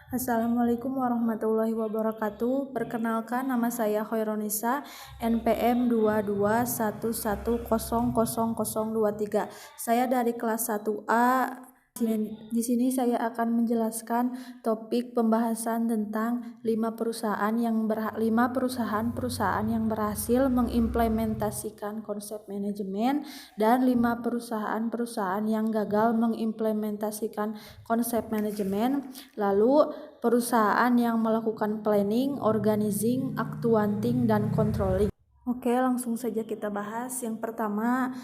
Assalamualaikum warahmatullahi wabarakatuh. Perkenalkan, nama saya Khaironisa, NPM 2211000023. Saya dari kelas 1A. Di sini saya akan menjelaskan topik pembahasan tentang 5 perusahaan yang berhasil mengimplementasikan konsep manajemen dan 5 perusahaan yang gagal mengimplementasikan konsep manajemen. Lalu perusahaan yang melakukan planning, organizing, accounting, dan controlling. Oke, langsung saja kita bahas. Yang pertama,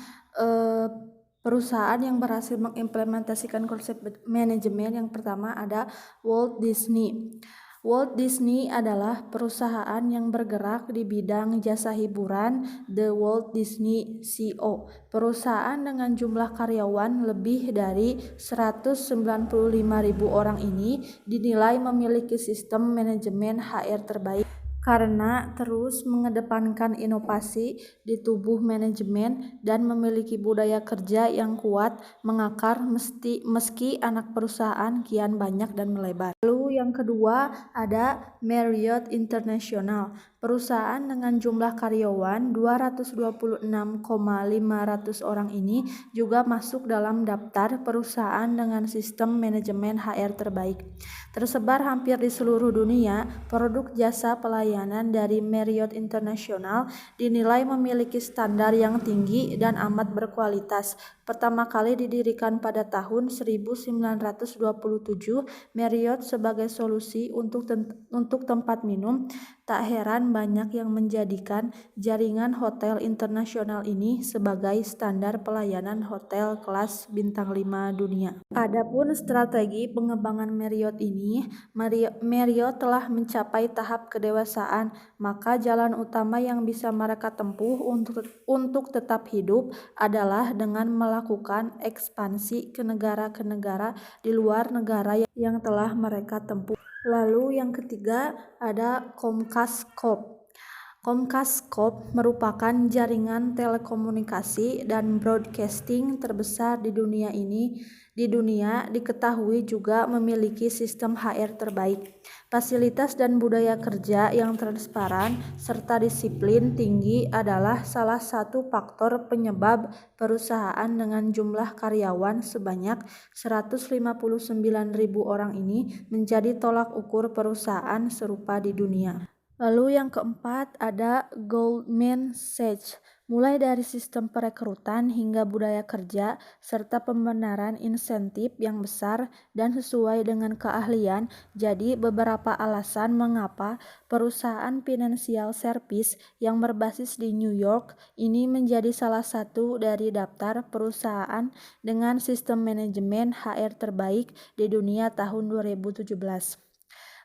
perusahaan yang berhasil mengimplementasikan konsep manajemen yang pertama ada Walt Disney. Walt Disney adalah perusahaan yang bergerak di bidang jasa hiburan, The Walt Disney Co. Perusahaan dengan jumlah karyawan lebih dari 195.000 orang ini dinilai memiliki sistem manajemen HR terbaik karena terus mengedepankan inovasi di tubuh manajemen dan memiliki budaya kerja yang kuat mengakar meski anak perusahaan kian banyak dan melebar. Lalu yang kedua ada Marriott International. Perusahaan dengan jumlah karyawan 226.500 orang ini juga masuk dalam daftar perusahaan dengan sistem manajemen HR terbaik. Tersebar hampir di seluruh dunia, produk jasa pelayanan dari Marriott International dinilai memiliki standar yang tinggi dan amat berkualitas. Pertama kali didirikan pada tahun 1927, Marriott sebagai solusi untuk tempat minum. Tak heran banyak yang menjadikan jaringan hotel internasional ini sebagai standar pelayanan hotel kelas bintang 5 dunia. Adapun strategi pengembangan Marriott ini, Marriott telah mencapai tahap kedewasaan, maka jalan utama yang bisa mereka tempuh untuk tetap hidup adalah dengan melakukan ekspansi ke negara-negara di luar negara yang telah mereka tempuh. Lalu yang ketiga ada Comcast Corp. Comcast Corp merupakan jaringan telekomunikasi dan broadcasting terbesar di dunia ini. Di dunia diketahui juga memiliki sistem HR terbaik, fasilitas dan budaya kerja yang transparan, serta disiplin tinggi adalah salah satu faktor penyebab perusahaan dengan jumlah karyawan sebanyak 159.000 orang ini menjadi tolak ukur perusahaan serupa di dunia. Lalu yang keempat ada Goldman Sachs. Mulai dari sistem perekrutan hingga budaya kerja serta pembenaran insentif yang besar dan sesuai dengan keahlian, jadi beberapa alasan mengapa perusahaan financial service yang berbasis di New York ini menjadi salah satu dari daftar perusahaan dengan sistem manajemen HR terbaik di dunia tahun 2017.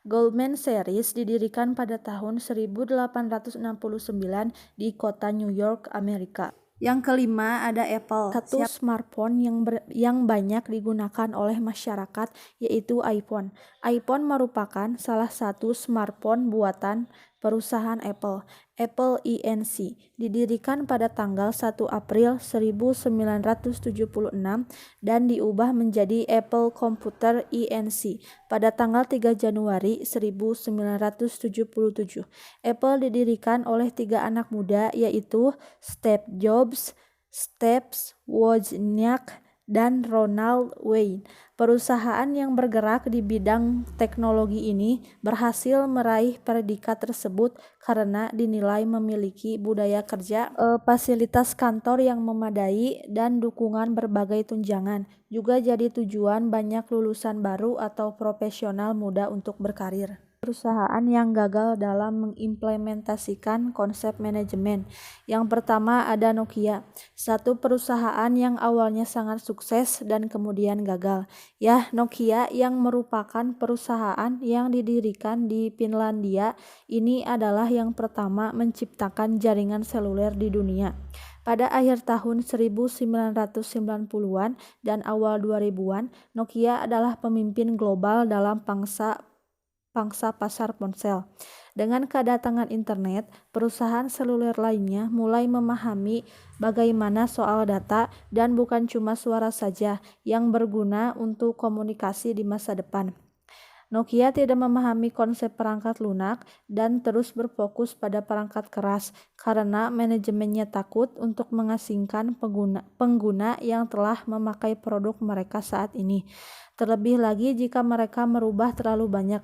Goldman Sachs didirikan pada tahun 1869 di kota New York, Amerika. Yang kelima ada Apple, satu smartphone yang banyak digunakan oleh masyarakat yaitu iPhone. iPhone merupakan salah satu smartphone buatan perusahaan Apple. Apple Inc. didirikan pada tanggal 1 April 1976 dan diubah menjadi Apple Computer Inc. pada tanggal 3 Januari 1977. Apple didirikan oleh 3 anak muda yaitu Steve Jobs, Steve Wozniak, dan Ronald Wayne. Perusahaan yang bergerak di bidang teknologi ini berhasil meraih predikat tersebut karena dinilai memiliki budaya kerja, fasilitas kantor yang memadai, dan dukungan berbagai tunjangan. Juga jadi tujuan banyak lulusan baru atau profesional muda untuk berkarir. Perusahaan yang gagal dalam mengimplementasikan konsep manajemen. Yang pertama ada Nokia, satu perusahaan yang awalnya sangat sukses dan kemudian gagal. Nokia yang merupakan perusahaan yang didirikan di Finlandia ini adalah yang pertama menciptakan jaringan seluler di dunia. Pada akhir tahun 1990-an dan awal 2000-an, Nokia adalah pemimpin global dalam pangsa pasar ponsel. Dengan kedatangan internet, perusahaan seluler lainnya mulai memahami bagaimana soal data dan bukan cuma suara saja yang berguna untuk komunikasi di masa depan. Nokia tidak memahami konsep perangkat lunak dan terus berfokus pada perangkat keras karena manajemennya takut untuk mengasingkan pengguna yang telah memakai produk mereka saat ini. Terlebih lagi jika mereka merubah terlalu banyak.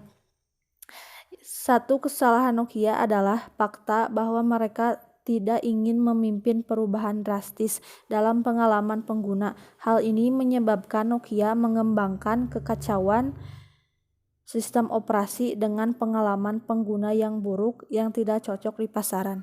Satu kesalahan Nokia adalah fakta bahwa mereka tidak ingin memimpin perubahan drastis dalam pengalaman pengguna. Hal ini menyebabkan Nokia mengembangkan kekacauan sistem operasi dengan pengalaman pengguna yang buruk yang tidak cocok di pasaran.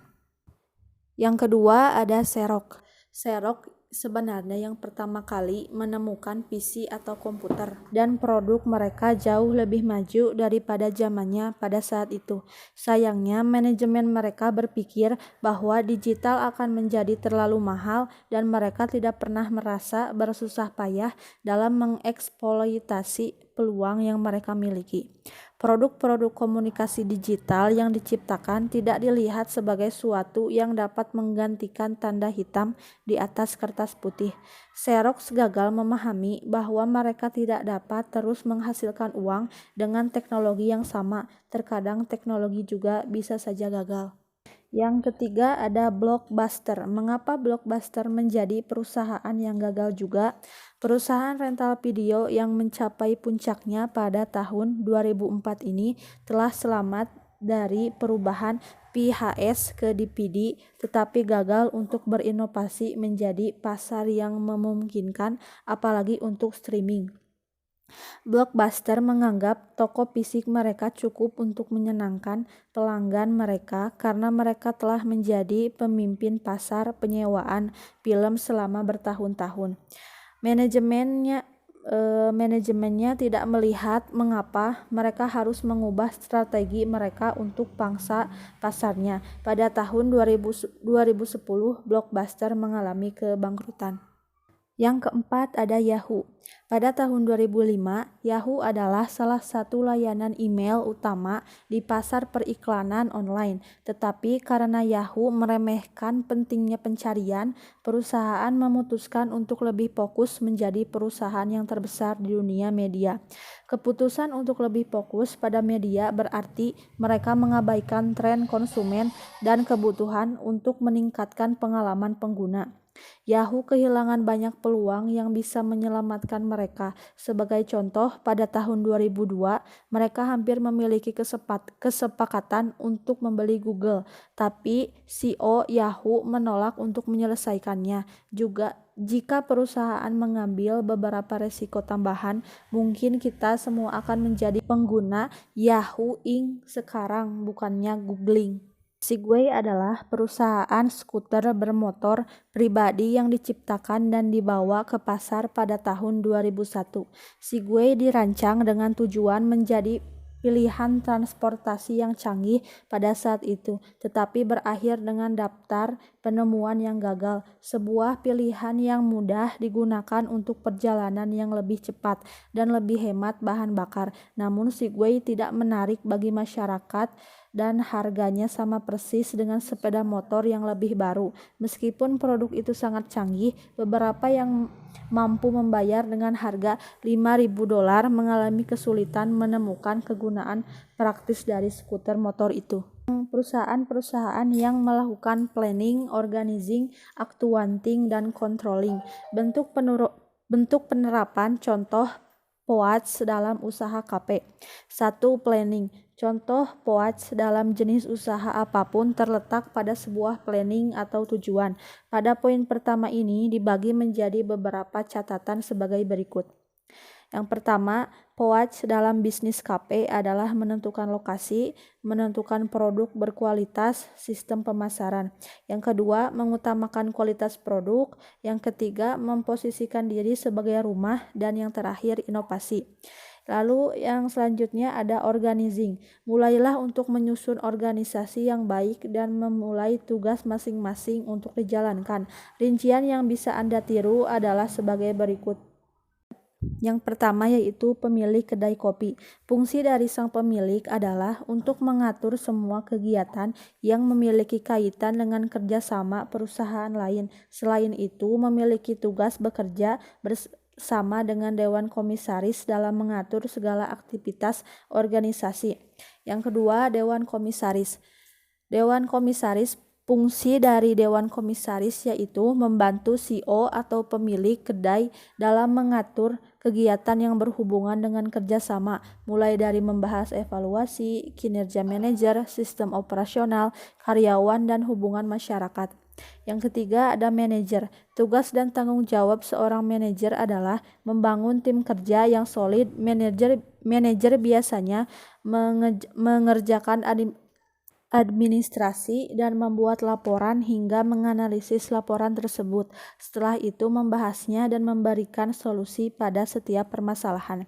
Yang kedua ada Xerox. Xerox sebenarnya yang pertama kali menemukan PC atau komputer dan produk mereka jauh lebih maju daripada zamannya pada saat itu. Sayangnya manajemen mereka berpikir bahwa digital akan menjadi terlalu mahal dan mereka tidak pernah merasa bersusah payah dalam mengeksploitasi peluang yang mereka miliki. Produk-produk komunikasi digital yang diciptakan tidak dilihat sebagai suatu yang dapat menggantikan tanda hitam di atas kertas putih. Xerox gagal memahami bahwa mereka tidak dapat terus menghasilkan uang dengan teknologi yang sama. Terkadang teknologi juga bisa saja gagal. Yang ketiga ada Blockbuster. Mengapa Blockbuster menjadi perusahaan yang gagal juga? Perusahaan rental video yang mencapai puncaknya pada tahun 2004 ini telah selamat dari perubahan VHS ke DVD, tetapi gagal untuk berinovasi menjadi pasar yang memungkinkan, apalagi untuk streaming. Blockbuster menganggap toko fisik mereka cukup untuk menyenangkan pelanggan mereka karena mereka telah menjadi pemimpin pasar penyewaan film selama bertahun-tahun. Manajemennya tidak melihat mengapa mereka harus mengubah strategi mereka untuk pangsa pasarnya. Pada tahun 2010, Blockbuster mengalami kebangkrutan. Yang keempat ada Yahoo. Pada tahun 2005, Yahoo adalah salah satu layanan email utama di pasar periklanan online. Tetapi karena Yahoo meremehkan pentingnya pencarian, perusahaan memutuskan untuk lebih fokus menjadi perusahaan yang terbesar di dunia media. Keputusan untuk lebih fokus pada media berarti mereka mengabaikan tren konsumen dan kebutuhan untuk meningkatkan pengalaman pengguna. Yahoo kehilangan banyak peluang yang bisa menyelamatkan mereka. Sebagai contoh, pada tahun 2002, mereka hampir memiliki kesepakatan untuk membeli Google, tapi CEO Yahoo menolak untuk menyelesaikannya. Juga jika perusahaan mengambil beberapa resiko tambahan, mungkin kita semua akan menjadi pengguna Yahoo Inc. sekarang, bukannya googling. Segway adalah perusahaan skuter bermotor pribadi yang diciptakan dan dibawa ke pasar pada tahun 2001. Segway dirancang dengan tujuan menjadi pilihan transportasi yang canggih pada saat itu, tetapi berakhir dengan daftar penemuan yang gagal. Sebuah pilihan yang mudah digunakan untuk perjalanan yang lebih cepat dan lebih hemat bahan bakar. Namun Segway tidak menarik bagi masyarakat dan harganya sama persis dengan sepeda motor yang lebih baru. Meskipun produk itu sangat canggih, beberapa yang mampu membayar dengan harga $5.000 mengalami kesulitan menemukan kegunaan praktis dari skuter motor itu. Perusahaan-perusahaan yang melakukan planning, organizing, actuating, dan controlling. Bentuk penerapan contoh POAC dalam usaha KP. 1. Planning. Contoh POAC dalam jenis usaha apapun terletak pada sebuah planning atau tujuan. Pada poin pertama ini dibagi menjadi beberapa catatan sebagai berikut. Yang pertama, POAC dalam bisnis KP adalah menentukan lokasi, menentukan produk berkualitas, sistem pemasaran. Yang kedua, mengutamakan kualitas produk. Yang ketiga, memposisikan diri sebagai rumah. Dan yang terakhir, inovasi. Lalu yang selanjutnya ada organizing. Mulailah untuk menyusun organisasi yang baik dan memulai tugas masing-masing untuk dijalankan. Rincian yang bisa Anda tiru adalah sebagai berikut. Yang pertama yaitu pemilik kedai kopi. Fungsi dari sang pemilik adalah untuk mengatur semua kegiatan yang memiliki kaitan dengan kerjasama perusahaan lain. Selain itu, memiliki tugas bekerja sama dengan Dewan Komisaris dalam mengatur segala aktivitas organisasi. Yang kedua, Dewan Komisaris. Dewan Komisaris, fungsi dari Dewan Komisaris yaitu membantu CEO atau pemilik kedai dalam mengatur kegiatan yang berhubungan dengan kerjasama, mulai dari membahas evaluasi, kinerja manajer, sistem operasional, karyawan, dan hubungan masyarakat. Yang ketiga ada manajer. Tugas dan tanggung jawab seorang manajer adalah membangun tim kerja yang solid. Manajer biasanya mengerjakan administrasi dan membuat laporan hingga menganalisis laporan tersebut. Setelah itu membahasnya dan memberikan solusi pada setiap permasalahan.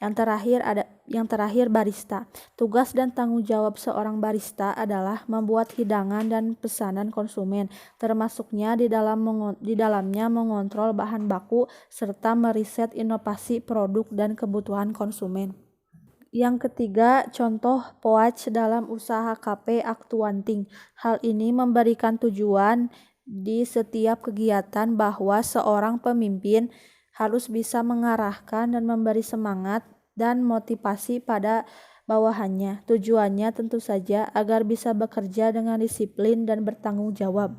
Yang terakhir barista. Tugas dan tanggung jawab seorang barista adalah membuat hidangan dan pesanan konsumen, termasuknya di dalamnya mengontrol bahan baku serta meriset inovasi produk dan kebutuhan konsumen. Yang ketiga, contoh POAC dalam usaha kafe Aktuanting. Hal ini memberikan tujuan di setiap kegiatan bahwa seorang pemimpin harus bisa mengarahkan dan memberi semangat dan motivasi pada bawahannya. Tujuannya tentu saja agar bisa bekerja dengan disiplin dan bertanggung jawab.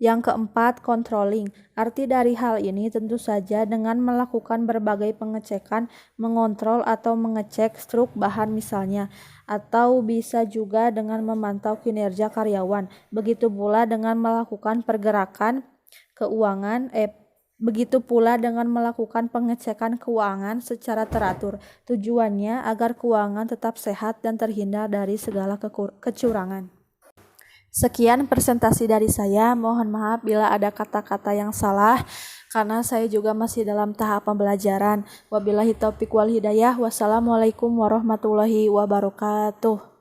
Yang keempat, controlling. Arti dari hal ini tentu saja dengan melakukan berbagai pengecekan, mengontrol atau mengecek struk bahan misalnya, atau bisa juga dengan memantau kinerja karyawan. Begitu pula dengan melakukan pengecekan keuangan secara teratur. Tujuannya agar keuangan tetap sehat dan terhindar dari segala kecurangan. Sekian presentasi dari saya, mohon maaf bila ada kata-kata yang salah karena saya juga masih dalam tahap pembelajaran. Wabillahi taufiq wal hidayah. Wassalamualaikum warahmatullahi wabarakatuh.